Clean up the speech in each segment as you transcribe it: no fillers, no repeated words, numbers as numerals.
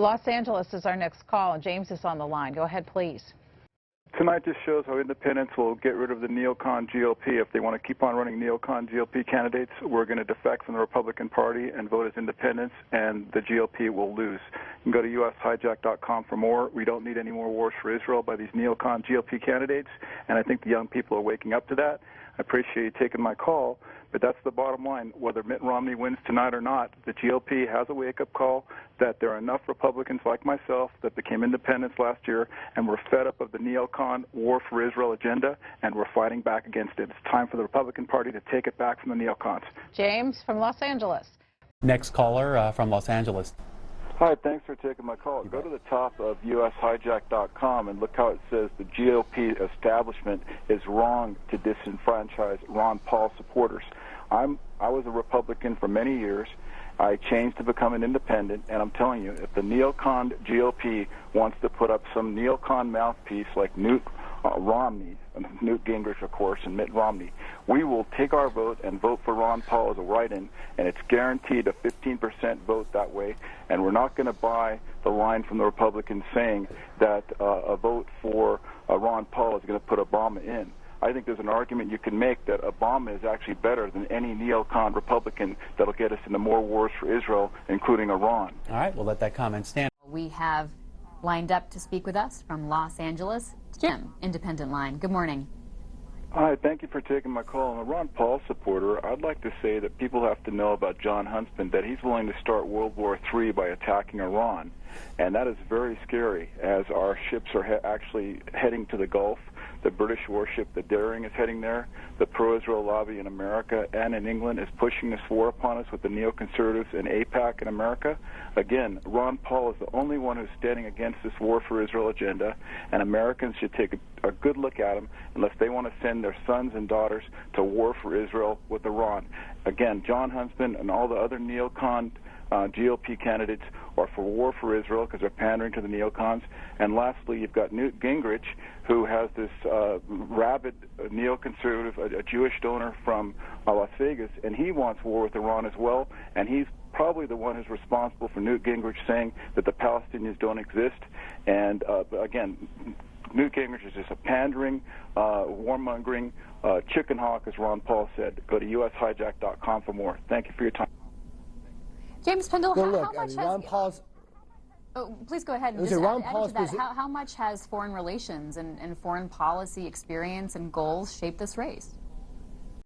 Los Angeles is our next call, and James is on the line. Go ahead, please. Tonight just shows how independents will get rid of the Neocon GOP. If they want to keep on running Neocon GOP candidates, we're going to defect from the Republican Party and vote as independents, and the GOP will lose. You can go to ushijack.com for more. We don't need any more wars for Israel by these Neocon GOP candidates, and I think the young people are waking up to that. I appreciate you taking my call, but that's the bottom line. Whether Mitt Romney wins tonight or not, the GOP has a wake-up call that there are enough Republicans like myself that became independents last year, and we're fed up of the Neocon war for Israel agenda, and we're fighting back against it. It's time for the Republican Party to take it back from the Neocons. James from Los Angeles. Next caller from Los Angeles. Hi, thanks for taking my call. Go to the top of ushijack.com and look how it says the GOP establishment is wrong to disenfranchise Ron Paul supporters. I was a Republican for many years. I changed to become an independent, and I'm telling you, if the Neocon GOP wants to put up some Neocon mouthpiece like Newt Gingrich, of course, and Mitt Romney, we will take our vote and vote for Ron Paul as a write-in, and it's guaranteed a 15% vote that way, and we're not going to buy the line from the Republicans saying that a vote for Ron Paul is going to put Obama in. I think there's an argument you can make that Obama is actually better than any neocon Republican that'll get us into more wars for Israel, including Iran. All right, we'll let that comment stand. We have lined up to speak with us from Los Angeles, Jim, independent line. Good morning. Hi, thank you for taking my call. I'm a Ron Paul supporter. I'd like to say that people have to know about John Huntsman, that he's willing to start World War III by attacking Iran. And that is very scary, as our ships are actually heading to the Gulf. The British warship, the Daring, is heading there. The pro-Israel lobby in America and in England is pushing this war upon us with the neoconservatives in AIPAC in America. Again, Ron Paul is the only one who's standing against this war for Israel agenda, and Americans should take a good look at him unless they want to send their sons and daughters to war for Israel with Iran. Again, John Huntsman and all the other neocon GOP candidates are for war for Israel because they're pandering to the neocons. And lastly, you've got Newt Gingrich, who has this rabid neoconservative, a Jewish donor from Las Vegas, and he wants war with Iran as well, and he's probably the one who's responsible for Newt Gingrich saying that the Palestinians don't exist. And again, Newt Gingrich is just a pandering, warmongering chicken hawk, as Ron Paul said. Go to ushijack.com for more. Thank you for your time. James Pendle, well, how much has... Ron Paul's... Oh, please go ahead and just add to that. How much has foreign relations and foreign policy experience and goals shaped this race?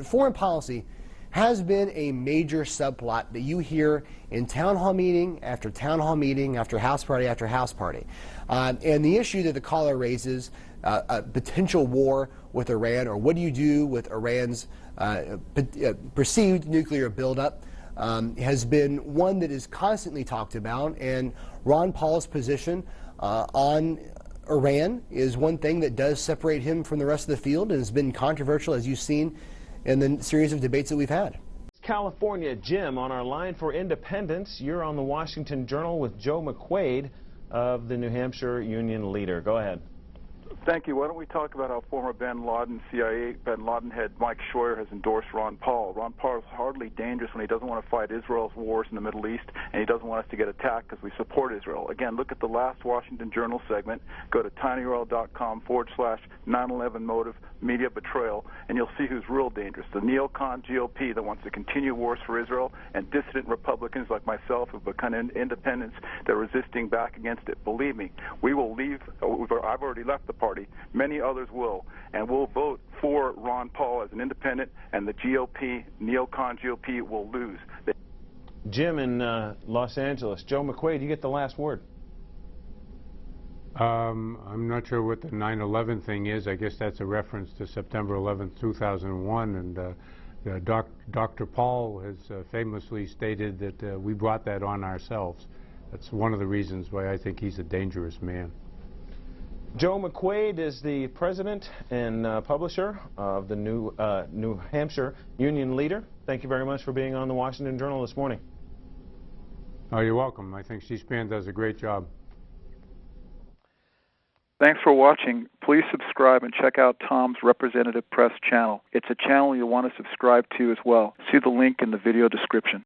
Foreign policy has been a major subplot that you hear in town hall meeting after town hall meeting after house party after house party. And the issue that the caller raises, a potential war with Iran, or what do you do with Iran's perceived nuclear buildup, has been one that is constantly talked about, and Ron Paul's position on Iran is one thing that does separate him from the rest of the field and has been controversial, as you've seen in the series of debates that we've had. California, Jim, on our line for independence. You're on the Washington Journal with Joe McQuaid of the New Hampshire Union Leader. Go ahead. Thank you. Why don't we talk about how former bin Laden CIA bin Laden head Mike Scheuer has endorsed Ron Paul. Ron Paul is hardly dangerous when he doesn't want to fight Israel's wars in the Middle East, and he doesn't want us to get attacked because we support Israel. Again, look at the last Washington Journal segment. Go to tinyurl.com/9/11 motive media betrayal, and you'll see who's real dangerous. The neocon GOP that wants to continue wars for Israel, and dissident Republicans like myself who've become independents that are resisting back against it. Believe me, we will leave. I've already left the party. Many others will, and we'll vote for Ron Paul as an independent, and the GOP, neocon GOP, will lose. Jim in Los Angeles. Joe McQuaid, you get the last word. I'm not sure what the 9/11 thing is. I guess that's a reference to September 11th, 2001, and Dr. Paul has famously stated that we brought that on ourselves. That's one of the reasons why I think he's a dangerous man. Joe McQuaid is the president and publisher of the New Hampshire Union Leader. Thank you very much for being on the Washington Journal this morning. Oh, you're welcome. I think C-SPAN does a great job. Thanks for watching. Please subscribe and check out Tom's Representative Press channel. It's a channel you'll want to subscribe to as well. See the link in the video description.